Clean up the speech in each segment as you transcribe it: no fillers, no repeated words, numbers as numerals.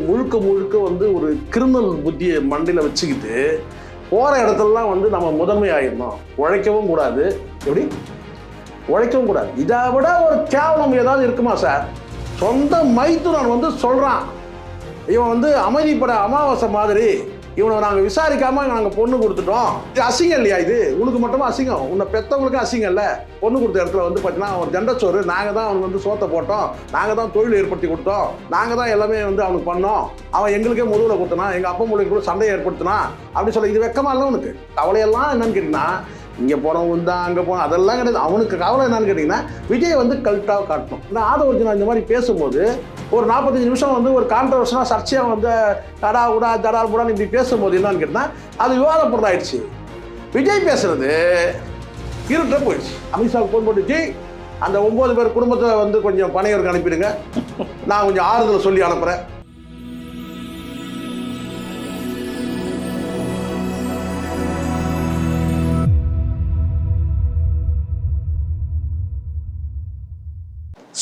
முழுக்க முழுக்க வந்து ஒரு கிரிமினல் புத்தியை மண்டையில் வச்சுக்கிட்டு போகிற இடத்துலலாம் வந்து நம்ம முதன்மை ஆகிடணும், உழைக்கவும் கூடாது. எப்படி உழைக்கவும் கூடாது. இதை விட ஒரு கேவலம் ஏதாவது இருக்குமா சார்? சொந்த மைத்துனன் வந்து சொல்கிறான், இவன் வந்து அமைதிப்பட அமாவாசை மாதிரி, இவனை நாங்கள் விசாரிக்காமல் நாங்கள் பொண்ணு கொடுத்துட்டோம். இது அசிங்கம் இல்லையா? இது உனக்கு மட்டுமா அசிங்கம்? உன்னை பெற்றவங்களுக்கும் அசிங்கம் இல்லை? பொண்ணு கொடுத்த இடத்துல வந்து பார்த்தீங்கன்னா ஒரு ஜெண்டச்சோறு, நாங்கள் தான் அவனுக்கு வந்து சோத்தை போட்டோம், நாங்கள் தான் தொழில் ஏற்படுத்தி கொடுத்தோம், நாங்கள் தான் எல்லாமே வந்து அவனுக்கு பண்ணோம், அவன் எங்களுக்கே முதுகில் கொடுத்தனா, எங்கள் அப்பா மூலிக்கு கூட சண்டையை ஏற்படுத்தினா அப்படின்னு சொல்லி. இது வெக்கமா இல்லை உனக்கு? கவலையெல்லாம் என்னன்னு கேட்டிங்கன்னா, இங்கே போனவன் தான் அங்கே போனோம் அதெல்லாம் கிடையாது. அவனுக்கு கவலை என்னன்னு கேட்டிங்கன்னா, விஜய் வந்து கல்ட்டாக காட்டணும். நான் ஆதவர்ஜுனா இந்த மாதிரி பேசும்போது ஒரு 45 நிமிஷம் வந்து ஒரு கான்ட்ரவர்ஷனாக சர்ச்சையாக வந்து தடா உடா தடா உடான்னு இப்படி பேசும்போது என்னன்னு கேட்டால் அது விவாதப்படுறதாயிடுச்சு. விஜய் பேசுறது இருட்ட போயிடுச்சு. அமித்ஷாவுக்கு ஃபோன் போட்டுச்சு, அந்த 9 பேர் குடும்பத்தை வந்து கொஞ்சம் பனையருக்கு அனுப்பிடுங்க, நான் கொஞ்சம் ஆறுதல் சொல்லி அனுப்புகிறேன்.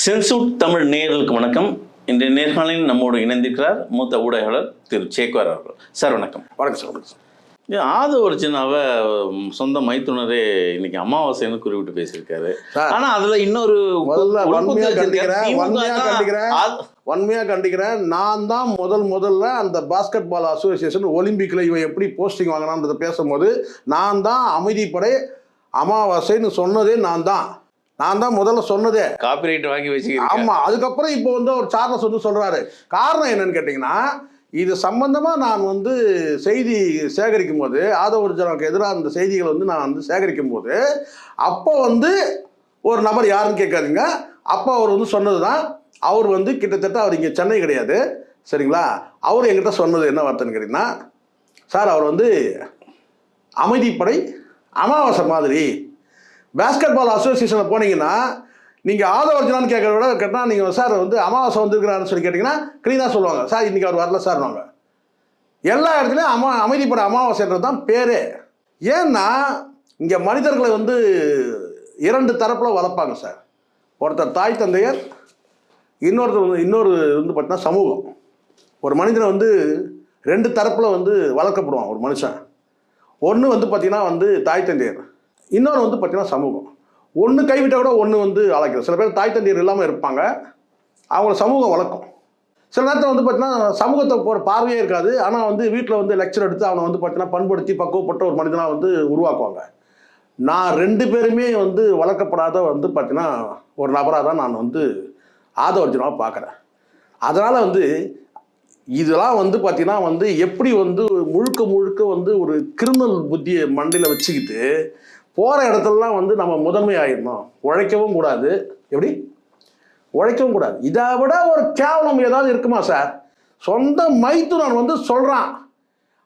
சென்சூட் தமிழ் நேயர்களுக்கு வணக்கம். இன்றைய நேர்காணலில் நம்மோடு இணைந்திருக்கிறார் மூத்த ஊடகர் திரு சேக்வார் அவர்கள். சார் வணக்கம். வணக்கம் சார். வணக்கம் சார். ஆதவர்ஜுனாவை சொந்த மைத்துனரே இன்னைக்கு அமாவாசைன்னு குறிப்பிட்டு பேசியிருக்காரு. ஆனா அதுல இன்னொரு வன்மையா கண்டிக்கிறேன். நான் தான் முதல்ல அந்த பாஸ்கெட் பால் அசோசியேஷன் ஒலிம்பிக்ல இவன் எப்படி போஸ்டிங் வாங்கினான்றதை பேசும்போது நான் தான் அமைதிப்படை அமாவாசைன்னு சொன்னதே நான் தான் முதல்ல சொன்னதே. காப்பிரைட் வாங்கி வச்சுக்கிறேன். ஆமா. அதுக்கப்புறம் இப்போ வந்து ஒரு சார்லஸ் வந்து சொல்றாரு. காரணம் என்னன்னு கேட்டீங்கன்னா, இது சம்பந்தமா நான் வந்து செய்தி சேகரிக்கும் போது, ஆதவர்ஜுனாவுக்கு எதிராக அந்த செய்திகளை வந்து நான் வந்து சேகரிக்கும் போது, அப்போ வந்து ஒரு நபர் யாருன்னு கேட்காதீங்க, அப்போ அவர் வந்து சொன்னதுதான். அவர் வந்து கிட்டத்தட்ட அவர் இங்கே சென்னை கிடையாது, சரிங்களா? அவர் என்கிட்ட சொன்னது என்ன வார்த்தைன்னு கேட்டீங்கன்னா, சார் அவர் வந்து அமைதிப்படை அமாவாசை மாதிரி, பாஸ்கெட் பால் அசோசியேஷனில் போனீங்கன்னா நீங்கள் ஆதவர்ஜுனான்னு கேட்குறத விட கேட்டால் நீங்கள் சார் வந்து அமாவாசை வந்துருக்கிறாருன்னு சொல்லி கேட்டிங்கன்னா க்ளீனாக சொல்லுவாங்க, சார் இன்றைக்கி அவர் வரல சார். நாங்கள் எல்லா இடத்துலையும் அமைதிப்பட அமாவாசைன்றது தான் பேரே. ஏன்னா இங்கே மனிதர்களை வந்து 2 தரப்பில் வளர்ப்பாங்க சார். ஒருத்தர் தாய் தந்தையர், இன்னொரு வந்து பார்த்தீங்கன்னா சமூகம். ஒரு மனிதனை வந்து 2 தரப்பில் வந்து வளர்க்கப்படுவான் ஒரு மனுஷன். ஒன்று வந்து பார்த்திங்கன்னா வந்து தாய் தந்தையர், இன்னொன்று வந்து பார்த்தீங்கன்னா சமூகம். ஒன்று கைவிட்டால் கூட ஒன்று வந்து அழைக்கிறது. சில பேர் தாய் தந்தையர் இல்லாமல் இருப்பாங்க, அவங்கள சமூகம் வளர்க்கும். சில நேரத்தில் வந்து பார்த்தீங்கன்னா சமூகத்தை போகிற பார்வையே இருக்காது, ஆனால் வந்து வீட்டில் வந்து லெக்சர் எடுத்து அவனை வந்து பார்த்தீங்கன்னா பண்படுத்தி பக்குவப்பட்ட ஒரு மனிதனாக வந்து உருவாக்குவாங்க. நான் 2 பேருமே வந்து வளர்க்கப்படாத வந்து பார்த்தீங்கன்னா ஒரு நபராக தான் நான் வந்து ஆதவர்ஜுனாவை பார்க்குறேன். அதனால் வந்து இதெல்லாம் வந்து பார்த்தீங்கன்னா வந்து எப்படி வந்து முழுக்க வந்து ஒரு கிரிமினல் புத்தியை மண்டையில் வச்சுக்கிட்டு போகிற இடத்துலலாம் வந்து நம்ம முதன்மை ஆகிடணும், உழைக்கவும் கூடாது. எப்படி உழைக்கவும் கூடாது. இதை விட ஒரு கேவலம் ஏதாவது இருக்குமா சார்? சொந்த மைத்துனன் வந்து சொல்கிறான்,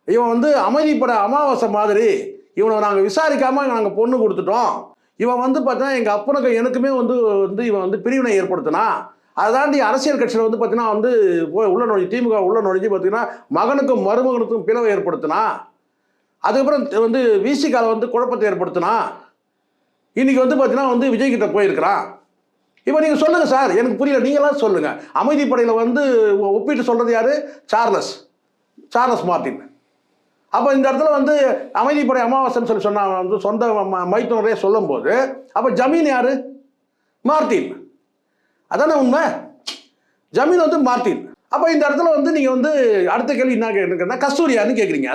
இவன் வந்து அமைதிப்பட அமாவாசை மாதிரி, இவனை நாங்கள் விசாரிக்காமல் நாங்கள் பொண்ணு கொடுத்துட்டோம், இவன் வந்து பார்த்தீங்கன்னா எங்கள் அப்பனுக்கு எனக்குமே வந்து இவன் வந்து பிரிவினை ஏற்படுத்தினா, அதை தாண்டி அரசியல் கட்சியில் வந்து பார்த்தீங்கன்னா வந்து உள்ள நுழைஞ்சு திமுக உள்ள நுழைஞ்சு பார்த்தீங்கன்னா மகனுக்கும் மருமகனுக்கும் பிளவை ஏற்படுத்தினா, அதுக்கப்புறம் வந்து விசிகால வந்து குழப்பத்தை ஏற்படுத்தினா, இன்னைக்கு வந்து பார்த்தீங்கன்னா வந்து விஜய் கிட்ட போயிருக்கிறான். இப்போ நீங்கள் சொல்லுங்கள் சார், எனக்கு புரியல, நீங்களாம் சொல்லுங்கள். அமைதிப்படையில் வந்து ஒப்பிட்டு சொல்கிறது யார்? Charles Martin. அப்போ இந்த இடத்துல வந்து அமைதிப்படை அமாவாசைன்னு சொல்லி சொன்ன வந்து சொந்த மைத்துனரே சொல்லும்போது அப்போ ஜமீன் யார்? மார்ட்டின். அதானே உண்மை? ஜமீன் வந்து மார்ட்டின். அப்போ இந்த இடத்துல வந்து நீங்கள் வந்து அடுத்த கேள்வி என்ன கேட்குறீங்கன்னா கஸ்தூரியான்னு கேட்குறீங்க,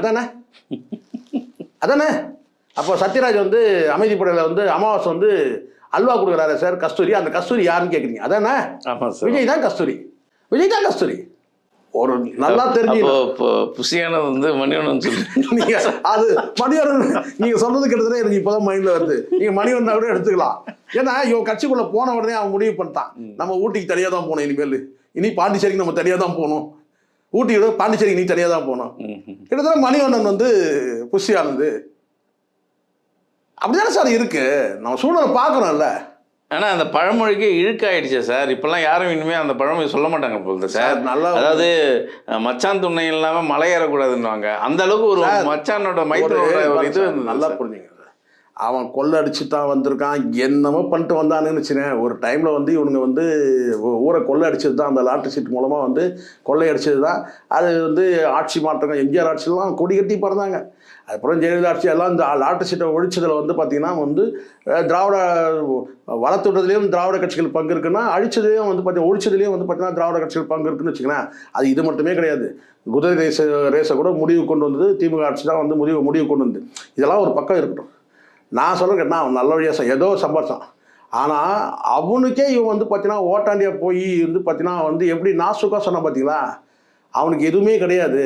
அதானே? அப்போ சத்யராஜ் வந்து அமைதிப்படையில் வந்து அமாவாசை வந்து அல்வா கொடுக்குறாரு சார், கஸ்தூரி. அந்த கஸ்தூரி யாருன்னு கேட்குறீங்க, அதானே? விஜய் தான் கஸ்தூரி. ஒரு நல்லா தெரிஞ்சு புசியானது வந்து மணிவண்ணன் நீங்க அது மணிவண்ணன் நீங்க சொன்னது கிட்டத்தட்ட எனக்கு இப்போதான் மைண்ட்ல வருது. நீங்க மணிவண்ணா கூட எடுத்துக்கலாம். ஏன்னா இவன் கட்சிக்குள்ள போன உடனே அவன் முடிவு பண்ணிட்டான், நம்ம ஊட்டிக்கு தனியாக தான் போகணும், இனி பாண்டிச்சேரிக்கு நம்ம தனியாக தான் போகணும், ஊட்டியோட பாண்டிச்சேரிக்கு நீ தனியாக தான் போகணும். கிட்டத்தட்ட மணிவண்ணன் வந்து புஷியானது அப்படிதானே சார் இருக்கு. நம்ம சூழ்நிலை பார்க்கணும்ல. ஆனால் அந்த பழமொழிக்கு இழுக்காயிடுச்சு சார். இப்பெல்லாம் யாரும் இனிமே அந்த பழமொழி சொல்ல மாட்டாங்க போல சார். நல்லா, அதாவது மச்சான் துணை இல்லாமல் மலை ஏறக்கூடாதுன்னுவாங்க. அந்த அளவுக்கு ஒரு மச்சானோட மைத்தனோட ஒரு இது நல்லா புரிஞ்சுங்க. அவன் கொள்ளை அடிச்சு தான் வந்திருக்கான், என்னமோ பண்ணிட்டு வந்தானுன்னு வச்சுனேன். ஒரு டைமில் வந்து இவனுங்க வந்து ஊரை கொள்ளை அடிச்சது தான், அந்த லாட்டரி சீட் மூலமாக வந்து கொள்ளை அடிச்சது தான். அது வந்து ஆட்சி மாற்றங்கள், எம்ஜிஆர் ஆட்சியெல்லாம் கொடி கட்டி பிறந்தாங்க. அதுக்கப்புறம் ஜெயலலிதா ஆட்சி எல்லாம் இந்த லாட்டரி சீட்டை ஒழிச்சதில் வந்து பார்த்திங்கன்னா வந்து திராவிட வளர்த்துறதுலேயும் திராவிட கட்சிகள் பங்கு இருக்குன்னா, அழிச்சதுலேயும் வந்து பார்த்தீங்கன்னா ஒழிச்சதுலேயும் வந்து பார்த்தீங்கன்னா திராவிட கட்சிகள் பங்கு இருக்குன்னு வச்சுக்கலாம். அது இது மட்டுமே கிடையாது. குதிரை ரேஸை கூட முடிவு கொண்டு வந்தது திமுக ஆட்சி தான் வந்து முடிவு கொண்டு வந்து. இதெல்லாம் ஒரு பக்கம் இருக்கட்டும். நான் சொல்ல கேட்டால் அவன் நல்ல வழியாக ஏதோ சம்பாரிச்சான். ஆனால் அவனுக்கே இவன் வந்து பார்த்தீங்கன்னா ஓட்டாண்டியாக போய் வந்து பார்த்தீங்கன்னா வந்து எப்படி நாசுக்காக சொன்னான் பார்த்தீங்களா? அவனுக்கு எதுவுமே கிடையாது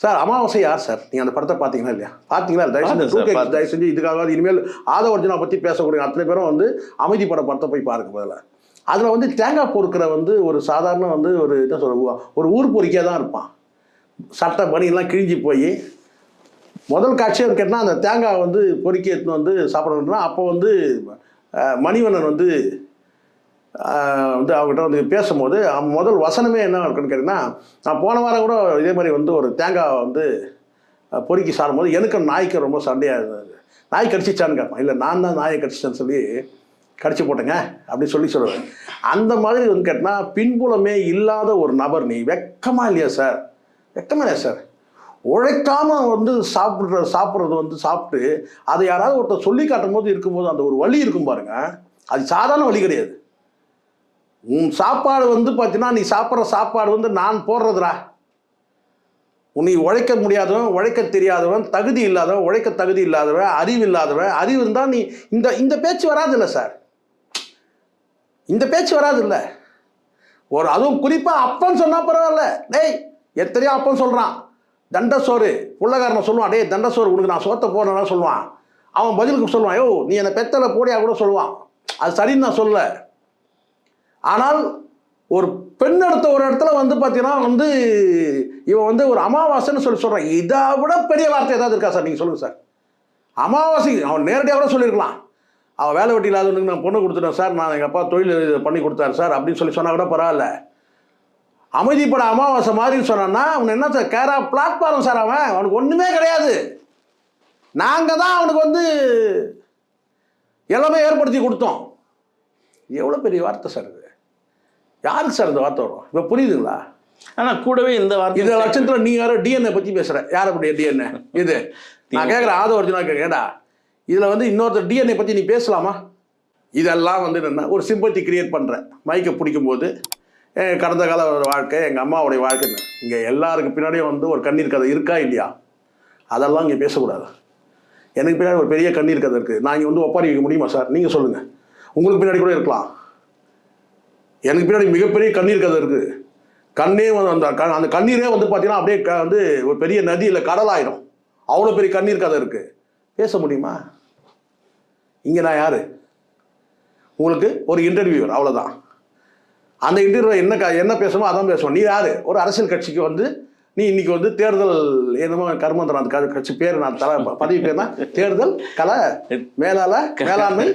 சார். அமாவாசை யார் சார்? நீங்கள் அந்த படத்தை பார்த்தீங்களா இல்லையா? பார்த்தீங்களா? தயவு செஞ்சு இதுக்காக இனிமேல் ஆதவ அர்ஜுனா பற்றி பேசக்கூடிய அத்தனை பேரும் வந்து அமைதி படத்தை போய் பாருங்க. பதில் அதில் வந்து தேங்காய் பொறுக்கிற வந்து ஒரு சாதாரண வந்து ஒரு என்ன சொல்ல ஒரு ஊர் பொறிக்கையாக தான் இருப்பான். சட்டை பனியெல்லாம் கிழிஞ்சி போய் முதல் காட்சியாக கேட்டால் அந்த தேங்காய் வந்து பொறுக்கி எடுத்துன்னு வந்து சாப்பிடணுன்னா அப்போ வந்து மணிவண்ணன் வந்து அவங்ககிட்ட வந்து பேசும்போது முதல் வசனமே என்ன இருக்குன்னு கேட்டிங்கன்னா, நான் போன வாரம் கூட இதே மாதிரி வந்து ஒரு தேங்காய் வந்து பொறுக்கி சாப்பிடும்போது எனக்கு நாய்க்கு ரொம்ப சண்டையாக இருந்தது. நாய் கடிச்சிச்சான்னு கேட்பான். இல்லை நான் தான் நாயை கடிச்சிட்டேன்னு சொல்லி கடிச்சு போட்டேங்க அப்படின்னு சொல்லுவேன். அந்த மாதிரி வந்து கேட்டால் பின்புலமே இல்லாத ஒரு நபர் நீ வெக்கமா இல்லையா சார்? வெக்கமா இல்லையா சார்? உழைக்காமல் வந்து சாப்பிட்றது வந்து சாப்பிட்டு அதை யாராவது ஒருத்தர் சொல்லி காட்டும் போது இருக்கும்போது அந்த ஒரு வலி இருக்கும் பாருங்க, அது சாதாரண வலி கிடையாது. உன் சாப்பாடு வந்து பார்த்தீங்கன்னா நீ சாப்பிட்ற சாப்பாடு வந்து நான் போடுறதுடா. நீ உழைக்க முடியாதவன், உழைக்க தெரியாதவன், தகுதி இல்லாதவன், உழைக்க தகுதி இல்லாதவன், அறிவு இல்லாதவன், அறிவு இருந்தால் நீ இந்த பேச்சு வராது இல்லை சார். இந்த பேச்சு வராது இல்லை. அதுவும் குறிப்பாக அப்பன்னு சொன்னால் பரவாயில்ல. டேய் எத்தனையோ அப்பன்னு சொல்கிறான். தண்டசோறு புள்ளக்காரனை சொல்லுவான், டே தண்டசோறு உனக்கு நான் சோத்தை போடுறேன்னா சொல்லுவான். அவன் பதிலுக்கு சொல்லுவான், யோ நீ என்னை பெத்தலை போடியா கூட சொல்லுவான். அது சரின்னு நான் சொல்லலை. ஆனால் ஒரு பெண் எடுத்த ஒரு இடத்துல வந்து பார்த்தீங்கன்னா வந்து இவன் வந்து ஒரு அமாவாசைன்னு சொல்கிறான். இதை விட பெரிய வார்த்தை ஏதாவது இருக்கா சார்? நீங்கள் சொல்லுங்கள் சார். அமாவாசை அவன் நேரடியாக கூட சொல்லியிருக்கலாம். அவன் வேலை வெட்டி இல்லாதவனுக்கு நான் பொண்ணு கொடுத்துட்டேன் சார், நான் எங்கள் அப்பா தொழில் பண்ணி கொடுத்தாரு சார் அப்படின்னு சொன்னால் கூட பரவாயில்ல. அமைதிப்பட அமாவாசை மாதிரின்னு சொன்னான்னா அவன் என்ன சார் கேரா பிளாட்ஃபார்ம் சார்? அவனுக்கு ஒன்றுமே கிடையாது. நாங்கள் தான் அவனுக்கு வந்து எல்லாமே ஏற்படுத்தி கொடுத்தோம். எவ்வளோ பெரிய வார்த்தை சார் இது? யாருக்கு சார் இந்த வார்த்தை வரும்? இப்போ புரியுதுங்களா? ஆனால் கூடவே இந்த வார்த்தை இந்த லட்சத்தில் நீ யாரோ டிஎன்ஏ பற்றி பேசுகிற. யாரை பற்றிய டிஎன்ஏ இது? நான் கேட்குறேன், ஆதவ அர்ஜுனா கேட்குறேன்டா. இதில் வந்து இன்னொருத்தர் டிஎன்ஏ பற்றி நீ பேசலாமா? இதெல்லாம் வந்து என்னென்னா ஒரு சிம்பத்தி கிரியேட் பண்ணுறேன். மைக்கை பிடிக்கும்போது கடந்த கால வாழ்க்கை, எங்கள் அம்மாவுடைய வாழ்க்கைன்னு இங்கே எல்லாருக்கு பின்னாடியும் வந்து ஒரு கண்ணீர் கதை இருக்கா இல்லையா? அதெல்லாம் இங்கே பேசக்கூடாது. எனக்கு பின்னாடி ஒரு பெரிய கண்ணீர் கதை இருக்குது. நான் இங்கே வந்து ஒப்பாரி வைக்க முடியுமா சார்? நீங்கள் சொல்லுங்கள். உங்களுக்கு பின்னாடி கூட இருக்கலாம். எனக்கு பின்னாடி மிகப்பெரிய கண்ணீர் கதை இருக்குது. கண்ணே வந்து அந்த கண்ணீரே வந்து பார்த்தீங்கன்னா அப்படியே வந்து ஒரு பெரிய நதியில் கடலாயிடும். அவ்வளோ பெரிய கண்ணீர் கதை இருக்குது. பேச முடியுமா? இங்கே நான் யார்? உங்களுக்கு ஒரு இன்டர்வியூவர், அவ்வளோதான். அந்த இன்டர்வியூ என்ன பேசணுமோ அதான் பேசுவோம். நீ யார்? ஒரு அரசியல் கட்சிக்கு வந்து நீ இன்னைக்கு வந்து தேர்தல் என்னமோ கர்மந்திரம், அந்த கட்சி பேர் நான் பதவி பேர்னா தேர்தல் கலை மேலாண்மை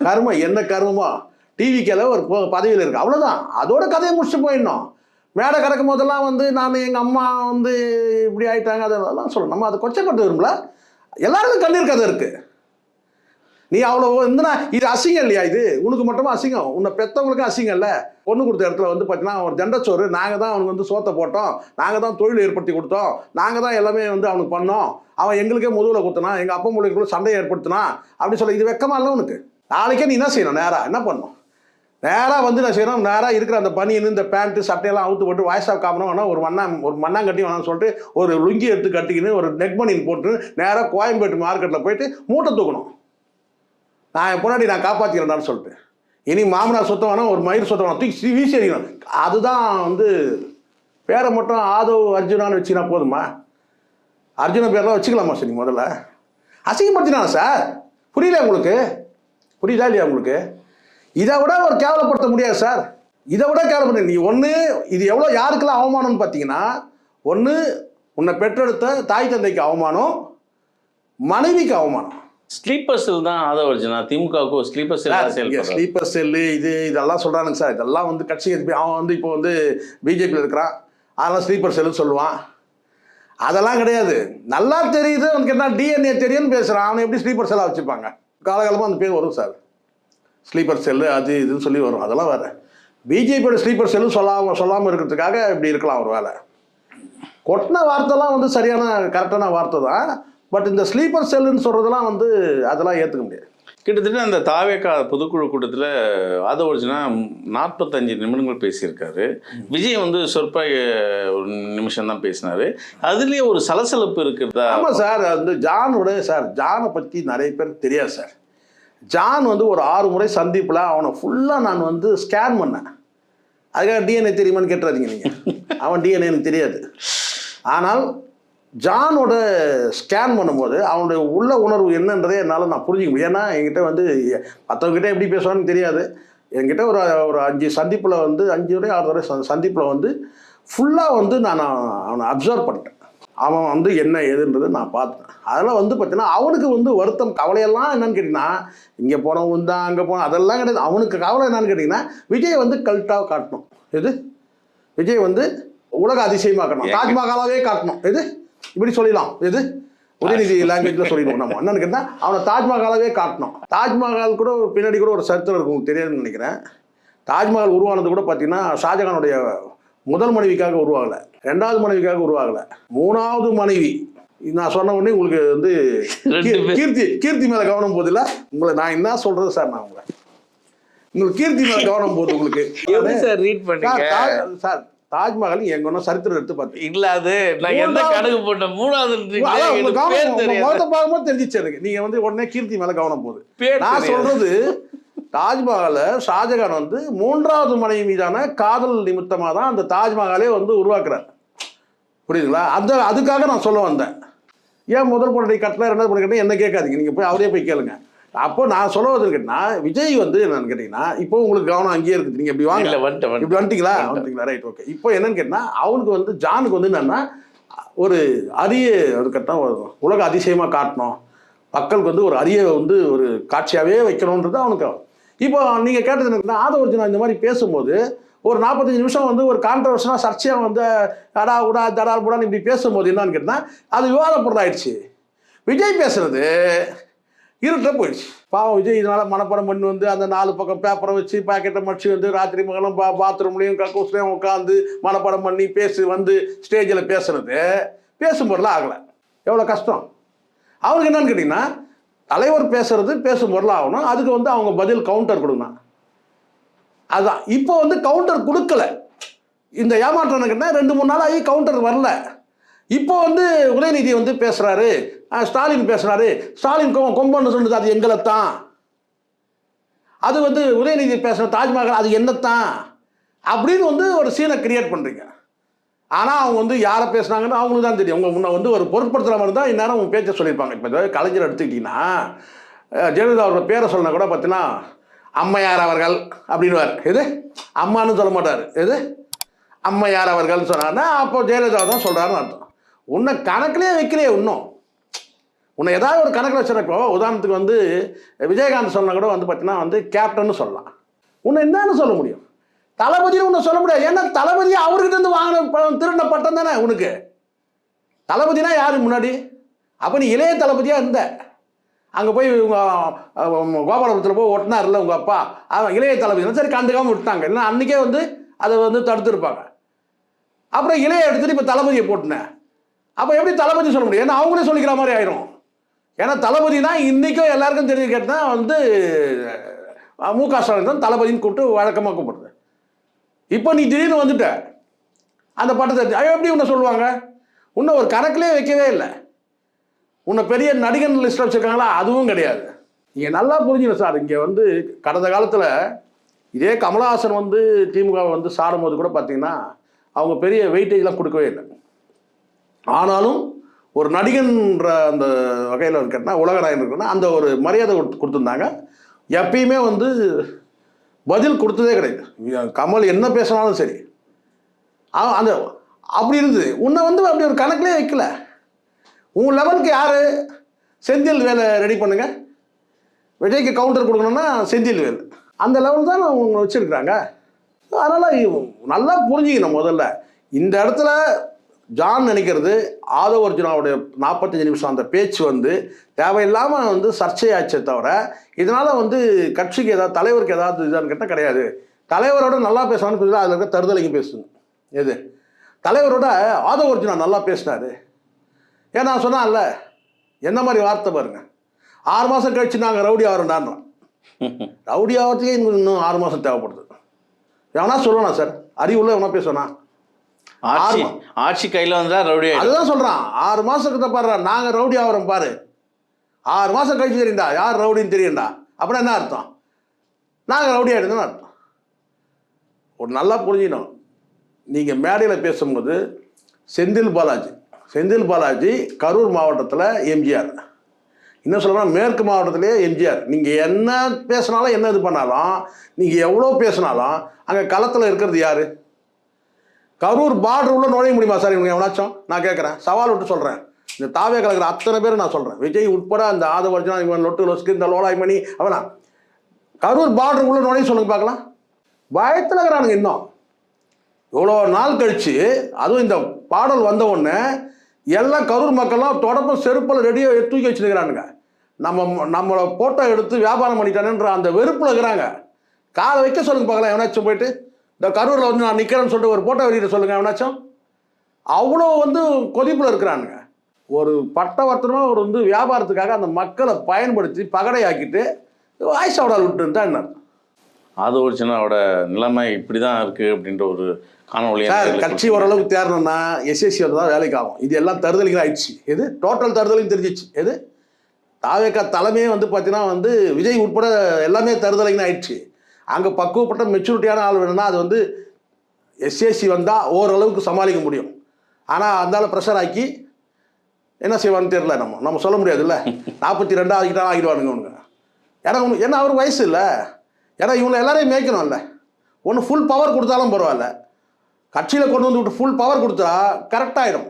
கர்மம், என்ன கர்மமோ டிவிக்கில் ஒரு பதவியில் இருக்குது, அவ்வளோதான். அதோட கதையை முடிச்சுட்டு போயிடணும். மேடை கிடக்கும் போதெல்லாம் வந்து நான் எங்கள் அம்மா வந்து இப்படி ஆகிட்டாங்க அதெல்லாம் சொல்லணும். நம்ம அதை கொச்சப்படுத்த விரும்பல. எல்லாருக்கும் கண்ணீர் கதை இருக்குது. நீ அவ்வளோ இருந்துனா இது அசிங்கம் இல்லையா? இது உனக்கு மட்டுமா அசிங்கம்? உன்னை பெற்றவங்களுக்கும் அசிங்கம் இல்லை? பொண்ணு கொடுத்த இடத்துல வந்து பார்த்தீங்கன்னா ஒரு தண்டச்சோறு, நாங்கள் தான் அவனுக்கு வந்து சோத்தை போட்டோம், நாங்கள் தான் தொழில் ஏற்படுத்தி கொடுத்தோம், நாங்கள் தான் எல்லாமே வந்து அவனுக்கு பண்ணோம், அவன் எங்களுக்கே முதுகில் கொடுத்தனான், எங்கள் அப்பா மூலிகளுக்குள்ள சண்டையை ஏற்படுத்தினான் அப்படின்னு சொல்லி இது வெக்கமா இல்லை உனக்கு? நாளைக்கே நீ என்ன செய்யணும்? நேராக என்ன பண்ணணும்? நேராக வந்து நான் செய்யணும். நேராக இருக்கிற அந்த பனியன் இந்த பேண்ட்டு சட்டையெல்லாம் அவுத்து போட்டு வாய்ஸ் ஆஃப் காமனும் வேணால் ஒரு மண்ணாங்கட்டி வேணாம்னு சொல்லிட்டு ஒரு லுங்கி எடுத்து கட்டிக்கின்னு ஒரு நெக் பனியன் போட்டு நேராக கோயம்பேட்டு மார்க்கெட்டில் போயிட்டு மூட்டை தூக்கணும். நான் என் பொன்னாடி நான் காப்பாற்றிக்கிறேன்டான்னு சொல்லிட்டு. இனி மாமனார் சொத்தம் வேணாம், ஒரு மயிர் சொத்தம் வேணாம், தூக்கி வீசி அடிக்கணும். அதுதான் வந்து பேரை மட்டும் ஆதவ் அர்ஜுனான்னு வச்சுக்கினா போதுமா? அர்ஜுன பேரெலாம் வச்சுக்கலாமா சார்? நீ முதல்ல அசிங்கப்படுத்தினானா சார்? புரியல உங்களுக்கு? புரியுதா இல்லையா உங்களுக்கு? இதை விட ஒரு கேவலப்படுத்த முடியாது சார். இதை விட கேவலப்படுத்த நீ ஒன்று இது எவ்வளோ யாருக்கெல்லாம் அவமானம்னு பார்த்தீங்கன்னா, ஒன்று உன்னை பெற்றெடுத்த தாய் தந்தைக்கு அவமானம், மனைவிக்கு அவமானம். ஸ்லீப்பர் செல் தான் ஆதவ அர்ஜுனா. திமுகவுக்கு ஸ்லீப்பர் செல், ஸ்லீப்பர் செல்லு இதெல்லாம் சொல்கிறானுங்க சார். இதெல்லாம் வந்து கட்சி அவன் வந்து இப்போ வந்து பிஜேபியில் இருக்கிறான், அதெல்லாம் ஸ்லீப்பர் செல்லுன்னு சொல்லுவான். அதெல்லாம் கிடையாது. நல்லா தெரியுது அவனுக்கு என்ன டிஎன்ஏ தெரியும்னு பேசுகிறான். அவனை எப்படி ஸ்லீப்பர் செல்லாக வச்சுப்பாங்க? காலகாலமாக அந்த பேர் வரும் சார், ஸ்லீப்பர் செல்லு அது இதுன்னு சொல்லி வரும். அதெல்லாம் வேறு. பிஜேபியோட ஸ்லீப்பர் செல்லு சொல்லாமல் இருக்கிறதுக்காக இப்படி இருக்கலாம் ஒரு வேலை. கொட்டின வார்த்தைலாம் வந்து சரியான கரெக்டான வார்த்தை தான். பட் இந்த ஸ்லீப்பர் செல்லுன்னு சொல்கிறதெல்லாம் வந்து அதெல்லாம் ஏற்றுக்க முடியாது. கிட்டத்தட்ட அந்த தாவேகா பொதுக்குழு கூட்டத்தில் ஆதவ அர்ஜுனா 45 நிமிடங்கள் பேசியிருக்காரு. விஜய் வந்து சொற்ப ஒரு நிமிஷம் தான் பேசினாரு. அதுலேயே ஒரு சலசலப்பு இருக்கிறதா? ஆமாம் சார். அந்த ஜானை பற்றி நிறைய பேருக்கு தெரியாது சார். ஜான் வந்து ஒரு 6 முறை சந்திப்பில் அவனை ஃபுல்லாக நான் வந்து ஸ்கேன் பண்ணேன். அதுக்காக டிஎன்ஏ தெரியுமான்னு கேட்டுறாதீங்க நீங்கள். அவன் டிஎன்ஏ எனக்கு தெரியாது. ஆனால் ஜானோட ஸ்கேன் பண்ணும்போது அவனுடைய உள்ள உணர்வு என்னன்றதே என்னால் நான் புரிஞ்சிக்க முடியும். ஏன்னா என்கிட்ட வந்து மற்றவங்ககிட்ட எப்படி பேசுவான்னு தெரியாது. என்கிட்ட ஒரு 5 சந்திப்பில் வந்து 5 வரை 6 வரை சந்திப்பில் வந்து ஃபுல்லாக வந்து நான் அவனை அப்சர்வ் பண்ணிட்டேன். அவன் வந்து என்ன ஏதுன்றது நான் பார்த்தேன். அதெல்லாம் வந்து பார்த்தீங்கன்னா அவனுக்கு வந்து வருத்தம் கவலையெல்லாம் என்னன்னு கேட்டிங்கன்னா, இங்கே போனவன் தான் அங்கே போனோம் அதெல்லாம் கிடையாது. அவனுக்கு கவலை என்னன்னு கேட்டிங்கன்னா, விஜய் வந்து கல்ட்டாக காட்டணும். எது விஜய் வந்து உலக அதிசயமாக காட்டணும், தாஜ்மஹாலாவே காட்டணும். எது இப்படி சொல்லிடலாம். எது உதயநிதி லாங்குவேஜில் சொல்லிடுவோம். நம்ம என்னன்னு கேட்டால் அவனை தாஜ்மஹாலாவே காட்டணும். தாஜ்மஹால் கூட பின்னாடி கூட ஒரு சரித்திரம் இருக்கும், உங்களுக்கு தெரியாதுன்னு நினைக்கிறேன். தாஜ்மஹால் உருவானது கூட பார்த்தீங்கன்னா ஷாஜகானுடைய முதல் மனைவிக்காக உருவாகலை, 2வது மனைவிக்காக உருவாகலை, 3வது மனைவி. நான் சொன்ன உடனே உங்களுக்கு வந்து கீர்த்தி மேலே கவனம் போதில்லை. உங்களை நான் என்ன சொல்கிறது சார், நான் உங்களுக்கு கீர்த்தி மேலே கவனம் போகுது. உங்களுக்கு சார் ரீட் பண்ணுங்க சார். தாஜ்மஹால் எங்கன்னா சரித்திரம் எடுத்து பார்த்தேன். இல்ல அது நான் எந்த கணக்கு போட்டேன் 3வது பார்க்கும்போது தெரிஞ்சிச்சு எனக்கு. நீங்க வந்து உடனே கீர்த்தி மேல கவனம் போகுது. நான் சொல்றது தாஜ்மஹாலை ஷாஜகான் வந்து 3வது மனைவி மீதான காதல் நிமித்தமாக தான் அந்த தாஜ்மஹாலே வந்து உருவாக்குறார். புரியுதுங்களா? அதுக்காக நான் சொல்ல வந்தேன். ஏன் முதல் பொண்ணை கட்டல 2வது பொண்ணை கட்டல என்ன கேட்காதீங்க, நீங்க போய் அவரே போய் கேளுங்க. அப்போ நான் சொல்ல வந்து கேட்டீங்கன்னா, விஜய் வந்து என்னன்னு கேட்டீங்கன்னா, இப்போ உங்களுக்கு கவனம் அங்கேயே இருக்குது. நீங்க இப்படி வாங்க, இப்படி வந்துட்டீங்களா? Right, okay. இப்போ என்னன்னு கேட்டா அவனுக்கு வந்து ஜானுக்கு வந்து என்னன்னா ஒரு அரிய ஒரு கட்டம் உலக அதிசயமா காட்டணும், மக்களுக்கு வந்து ஒரு அரிய வந்து ஒரு காட்சியாவே வைக்கணும்ன்றது அவனுக்கு. இப்போ நீங்க கேட்டது என்னன்னா, ஆதவ அர்ஜுனா இந்த மாதிரி பேசும்போது ஒரு 45 நிமிஷம் வந்து ஒரு கான்ட்ரவர்ஷனாக சர்ச்சையாக வந்து அடா உடா தடா புடான்னு இப்படி பேசும்போது என்னன்னு கேட்டால் அது விவாத பொருளாயிடுச்சு. விஜய் பேசுறது இருட்ட போயிடுச்சு. பாவம் விஜய் இதனால் மனப்படம் பண்ணி வந்து அந்த 4 பக்கம் பேப்பரை வச்சு பாக்கெட்டை மடிச்சு வந்து ராத்திரி மகளும் பாத்ரூம்லேயும் கக்கூஸ்லேயும் உட்காந்து மனப்படம் பண்ணி வந்து ஸ்டேஜில் பேசும் பொருளாக ஆகலை. எவ்வளோ கஷ்டம் அவருக்கு. என்னன்னு கேட்டிங்கன்னா, தலைவர் பேசுறது பேசும் பொருளாக ஆகணும். அதுக்கு வந்து அவங்க பதில் கவுண்டர் கொடுக்கணும். அதுதான் இப்போ வந்து கவுண்டர் கொடுக்கல. இந்த ஏமாற்றம் கேட்டால் 2-3 நாள் ஆகி கவுண்டர் வரல. இப்போ வந்து உதயநிதி வந்து பேசுகிறாரு, ஸ்டாலின் பேசுகிறாரு. ஸ்டாலின் கொம்பன்னு சொன்னது அது எங்களைத்தான். அது வந்து உதயநிதி பேசுகிற தாஜ்மஹால் அது என்னத்தான் அப்படின்னு வந்து ஒரு சீனை கிரியேட் பண்ணுறீங்க. ஆனால் அவங்க வந்து யாரை பேசுனாங்கன்னு அவங்களுக்கு தான் தெரியும். அவங்க முன்ன வந்து ஒரு பொருட்படுத்துகிற மாதிரி தான் இந்நேரம் அவங்க பேச்சை சொல்லியிருப்பாங்க. இப்போ கலைஞர் எடுத்துக்கிட்டிங்கன்னா ஜெயலலிதா அவரோட பேரை சொன்னா கூட பார்த்தீங்கன்னா அம்மையார் அவர்கள் அப்படின்வார். எது அம்மானு சொல்ல மாட்டார். எது அம்மையார் அவர்கள்னு சொன்னார்னா அப்போ ஜெயலலிதா தான் சொல்கிறாருன்னு அர்த்தம். உன்னை கணக்கிலே வைக்கலையே. இன்னும் உன்னை ஏதாவது ஒரு கணக்கில் வச்சுருப்போ உதாரணத்துக்கு வந்து விஜயகாந்த் சொன்ன கூட வந்து பார்த்தீங்கன்னா வந்து கேப்டன்னு சொல்லலாம். உன்னை என்னன்னு சொல்ல முடியும்? தளபதினு உன்னை சொல்ல முடியாது. ஏன்னா தளபதி அவர்கிட்ட இருந்து வாங்கின திருடின பட்டம் தானே உனக்கு. தளபதினா யாரு முன்னாடி? அப்போ நீ இளைய தளபதியாக இருந்த. அங்கே போய் கோபாலபுரத்தில் போய் ஒட்டினார்ல உங்கள் அப்பா, அவன் இளைய தளபதி. சரி கண்டுக்காமல் விட்டாங்க. இல்லைன்னா அன்றைக்கே வந்து அதை வந்து தடுத்துருப்பாங்க. அப்புறம் இளைய எடுத்துகிட்டு இப்போ தளபதியை போட்டுனேன். அப்போ எப்படி தளபதி சொல்ல முடியும்? ஏன்னா அவங்களே சொல்லிக்கிற மாதிரி ஆயிரும். ஏன்னா தளபதினா இன்றைக்கும் எல்லாருக்கும் தெரிஞ்சு கேட்டால் வந்து மு.க. ஸ்டாலின் தான் தளபதின்னு கூப்பிட்டு வழக்கமாக கூப்பிடுறது. இப்போ நீ திடீர்னு வந்துட்ட அந்த பட்டத்தை எப்படி உன்னை சொல்லுவாங்க? உன்னை ஒரு கணக்கிலே வைக்கவே இல்லை. உன்னை பெரிய நடிகன் லிஸ்ட்டில் வச்சுருக்காங்களா? அதுவும் கிடையாது. நீங்கள் நல்லா புரிஞ்சுக்கணும் சார். இங்கே வந்து கடந்த காலத்தில் இதே கமலஹாசன் வந்து திமுக வந்து சாடும்போது கூட பார்த்தீங்கன்னா அவங்க பெரிய வெயிட்டேஜ்லாம் கொடுக்கவே இல்லை. ஆனாலும் ஒரு நடிகன்ற அந்த வகையில் இருக்கா உலகநாயகன் இருக்குன்னா அந்த ஒரு மரியாதை கொடுத்துருந்தாங்க. எப்பயுமே வந்து பதில் கொடுத்ததே கிடையாது. கமல் என்ன பேசினாலும் சரி அந்த அப்படி இருந்தது. உன்னை வந்து அப்படி ஒரு கணக்கிலே வைக்கல. உங்கள் லெவலுக்கு யார்? செந்தில் வேலை ரெடி பண்ணுங்க. விஜய்க்கு கவுண்டர் கொடுக்கணும்னா செந்தில் வேலை அந்த லெவல் தான் அவங்க வச்சுருக்குறாங்க. அதனால் நல்லா புரிஞ்சுக்கணும். முதல்ல இந்த இடத்துல ஜான் நினைக்கிறது ஆதவ அர்ஜுனாவுடைய 45 நிமிஷம் அந்த பேச்சு வந்து தேவையில்லாமல் வந்து சர்ச்சையாச்சே தவிர இதனால் வந்து கட்சிக்கு ஏதாவது தலைவருக்கு ஏதாவது இதான்னு கேட்டால் கிடையாது. தலைவரோட நல்லா பேசலான்னு சொல்லி அதில் இருக்க தருதலைங்க பேசுங்க. எது தலைவரோட ஆதவ அர்ஜுனா நல்லா பேசினாரு. ஏன் நான் சொன்னான்ல, என்ன மாதிரி வார்த்தை பாருங்க, 6 மாதம் கழிச்சு நாங்கள் ரவுடி ஆகிறோம்டான்றோம். ரவுடி ஆகிறதுக்கே இன்னும் 6 மாதம் தேவைப்படுது. எவனா சொல்லணும் சார், அறிவுள்ள எவனா பேசுனா? ஆட்சி கையில் வந்தா ரவுடி. அதுதான் சொல்கிறான், 6 மாதத்துக்கு பாரு நாங்கள் ரவுடி ஆகிறோம் பாரு. 6 மாதம் கழிச்சு தெரியுண்டா யார் ரவுடின்னு தெரியுண்டா. அப்புறம் என்ன அர்த்தம்? நாங்கள் ரவுடி ஆகிடுதுன்னு அர்த்தம். ஒரு நல்லா புரிஞ்சிக்கணும். நீங்கள் மேடையில் பேசும்போது செந்தில் பாலாஜி கரூர் மாவட்டத்தில் எம்ஜிஆர், இன்னும் சொல்லலாம் மேற்கு மாவட்டத்திலே எம்ஜிஆர். நீங்கள் என்ன பேசினாலும் என்ன இது பண்ணாலும் நீங்கள் எவ்வளோ பேசினாலும் அங்கே களத்தில் இருக்கிறது யார்? கரூர் பார்டர் உள்ள நுழைய முடியுமா சார் இவங்க எவனாச்சும்? நான் கேட்குறேன், சவால் விட்டு சொல்கிறேன். இந்த தாவே கலக்கிற அத்தனை பேர் நான் சொல்கிறேன், விஜய் உட்பட அந்த ஆதவ அர்ஜுனா இவன் லொட்டு லொஸ்க்கு இந்த லோலாய்மணி அவனா கரூர் பார்டர் உள்ள நுழைய சொல்லுங்க பார்க்கலாம். பயத்தில் இருக்கிறானுங்க. இன்னும் இவ்வளோ நாள் கழிச்சு அதுவும் இந்த பாடல் வந்த உடனே எல்லாம் கரூர் மக்கள்லாம் தொடப்பம் செருப்பில் ரெடியாக தூக்கி வச்சுருக்கிறானுங்க. நம்மளை ஃபோட்டோ எடுத்து வியாபாரம் பண்ணிட்டானுன்ற அந்த வெறுப்பில் இருக்கிறாங்க. காலை வைக்க சொல்லுங்க பார்க்கலாம். எவனாச்சும் போயிட்டு இந்த கரூரில் வந்து நான் நிற்கிறேன்னு சொல்லிட்டு ஒரு ஃபோட்டோ வெளியிட சொல்லுங்கள் எவனாச்சும். அவ்வளோ வந்து கொதிப்பில் இருக்கிறானுங்க. ஒரு பட்டவர்த்தனமாக ஒரு வந்து வியாபாரத்துக்காக அந்த மக்களை பயன்படுத்தி பகடையாக்கிட்டு வாய்ஸ் அவடால் விட்டுருந்தா என்ன? ஆதவ அர்ஜுனாவோட நிலைமை இப்படி தான் இருக்குது அப்படின்ற ஒரு காணொலி. கட்சி ஓரளவுக்கு தேரணும்னா எஸ்எஸ்சி வந்து தான் வேலைக்கு ஆகும். இது எல்லாம் தருதலிகள் ஆயிடுச்சு. எது டோட்டல் தருதலையும் தெரிஞ்சிச்சு. எது தாவேக்கா தலைமையே வந்து பார்த்தீங்கன்னா வந்து விஜய் உட்பட எல்லாமே தருதலைன்னு ஆயிடுச்சு. அங்கே பக்குவப்பட்ட மெச்சூரிட்டியான ஆள் வேணும்னா அது வந்து எஸ்எஸ்சி வந்தால் ஓரளவுக்கு சமாளிக்க முடியும். ஆனால் அந்தால ப்ரெஷர் ஆக்கி என்ன செய்வான்னு தெரியல. நம்ம சொல்ல முடியாதுல்ல. 42 ஆகிட்டாலும் ஆகிடுவானுங்க அவனுங்க. ஏன்னா அவர் வயசு இல்லை. ஏன்னா இவங்களை எல்லாரையும் மேய்க்கணும்ல. ஒன்று ஃபுல் பவர் கொடுத்தாலும் பரவாயில்ல, கட்சியில் கொண்டு வந்து விட்டு ஃபுல் பவர் கொடுத்தா கரெக்டாகிடும்.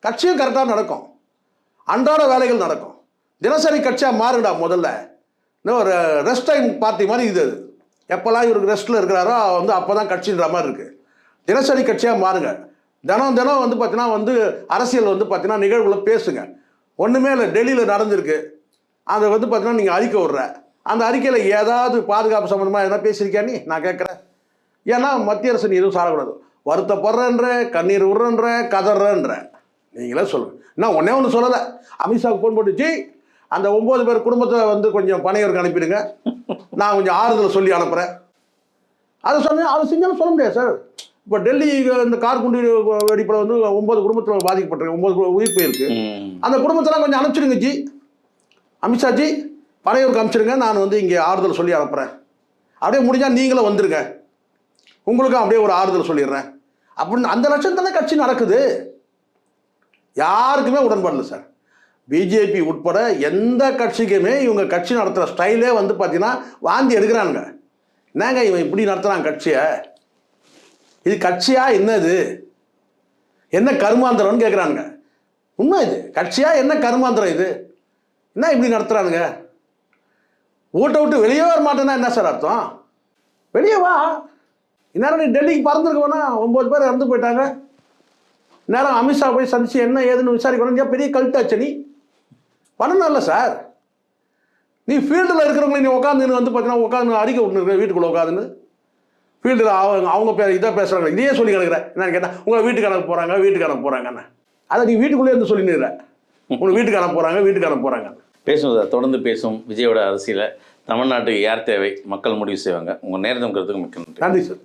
கட்சியும் கரெக்டாக நடக்கும், அன்றாட வேலைகள் நடக்கும். தினசரி கட்சியாக மாறுங்கடா. முதல்ல இன்னும் ஒரு ரெஸ்ட் டைம் பார்ட்டி மாதிரி இது. எப்போல்லாம் இவருக்கு ரெஸ்ட்டில் இருக்கிறாரோ வந்து அப்போ தான் கட்சின்ற மாதிரி இருக்குது. தினசரி கட்சியாக மாறுங்க. தினம் வந்து பார்த்தீங்கன்னா வந்து அரசியல் வந்து பார்த்தீங்கன்னா நிகழ்வுகளை பேசுங்க. ஒன்றுமே இல்லை, டெல்லியில் நடந்திருக்கு, அதை வந்து பார்த்தீங்கன்னா நீங்கள் அறிக்கை விட்ற அந்த அறிக்கையில் ஏதாவது பாதுகாப்பு சம்மந்தமாக எதனா பேசியிருக்கியா நீ? நான் கேட்குறேன். ஏன்னா மத்திய அரசு நீ எதுவும் சாரக்கூடாது. வருத்தப்படுறன்ற, கண்ணீர் விடுறன்ற, கதறன்ற, நீங்களே சொல்லுங்கள். நான் ஒன்று சொல்லலை, அமித்ஷாவுக்கு ஃபோன் போட்டு ஜி அந்த 9 பேர் குடும்பத்தை வந்து கொஞ்சம் பனையூருக்கு அனுப்பிடுங்க, நான் கொஞ்சம் ஆறுதல் சொல்லி அனுப்புகிறேன். அதை சொன்னேன். அதை செஞ்சாலும் சொல்ல முடியாது சார். இப்போ டெல்லி இந்த கார் குண்டு வெடிப்பில் வந்து 9 குடும்பத்தில் பாதிக்கப்பட்டிருக்கு, 9 உயிர் போயிருக்கு. அந்த குடும்பத்தெல்லாம் கொஞ்சம் அனுப்பிச்சிடுங்க ஜி, அமித்ஷா ஜி பனையூருக்கு அனுப்பிச்சிடுங்க, நான் வந்து இங்கே ஆறுதல் சொல்லி அனுப்புகிறேன். அப்படியே முடிஞ்சால் நீங்களும் வந்துருங்க, உங்களுக்கும் அப்படியே ஒரு ஆறுதல் சொல்லிடுறேன் அப்படின்னு. அந்த லட்சத்தில் கட்சி நடக்குது. யாருக்குமே உடன்பாடு இல்லை சார். பிஜேபி உட்பட எந்த கட்சிக்குமே இவங்க கட்சி நடத்துகிற ஸ்டைலே வந்து பார்த்தீங்கன்னா வாந்தி எடுக்கிறானுங்க. என்னங்க இவன் இப்படி நடத்துகிறான் கட்சியை, இது கட்சியா என்னது, என்ன கருமாந்திரம்னு கேட்குறானுங்க. உண்மை இது கட்சியா என்ன கருமாந்திரம், இது என்ன இப்படி நடத்துகிறானுங்க? வீட்டை விட்டு வெளியே வர மாட்டேன்னா என்ன சார் அர்த்தம்? வெளியே வா. இந்நேரம் நீ டெல்லிக்கு பறந்துருக்கோன்னா 9 பேர் இறந்து போயிட்டாங்க. இந்நேரம் அமித்ஷா போய் சந்திச்சு என்ன ஏதுன்னு விசாரிக்கணும். பெரிய கல்ட்டாச்சு நீ பண்ணணும் இல்லை சார். நீ ஃபீல்டில் இருக்கிறவங்களை நீ உட்காந்துன்னு வந்து பார்த்தீங்கன்னா உட்காந்து அறிக்கை விட்டுருக்க வீட்டுக்குள்ளே உட்காந்துன்னு ஃபீல்டில் அவங்க இதை பேசுகிறாங்க. இதையே சொல்லி கிடக்குறேன். என்னன்னு கேட்டால் உங்களை வீட்டுக்கு அனுப்ப போகிறாங்கன்னு அதை நீ வீட்டுக்குள்ளே இருந்து சொல்லிடுற. உங்களை வீட்டுக்கு அனுப்ப போகிறாங்க. பேசும் சார், தொடர்ந்து பேசும். விஜயோட அரசியலை தமிழ்நாட்டுக்கு யார் தேவை மக்கள் முடிவு செய்வாங்க. உங்கள் நேரத்துக்கு மிக்க நன்றி. நன்றி சார்.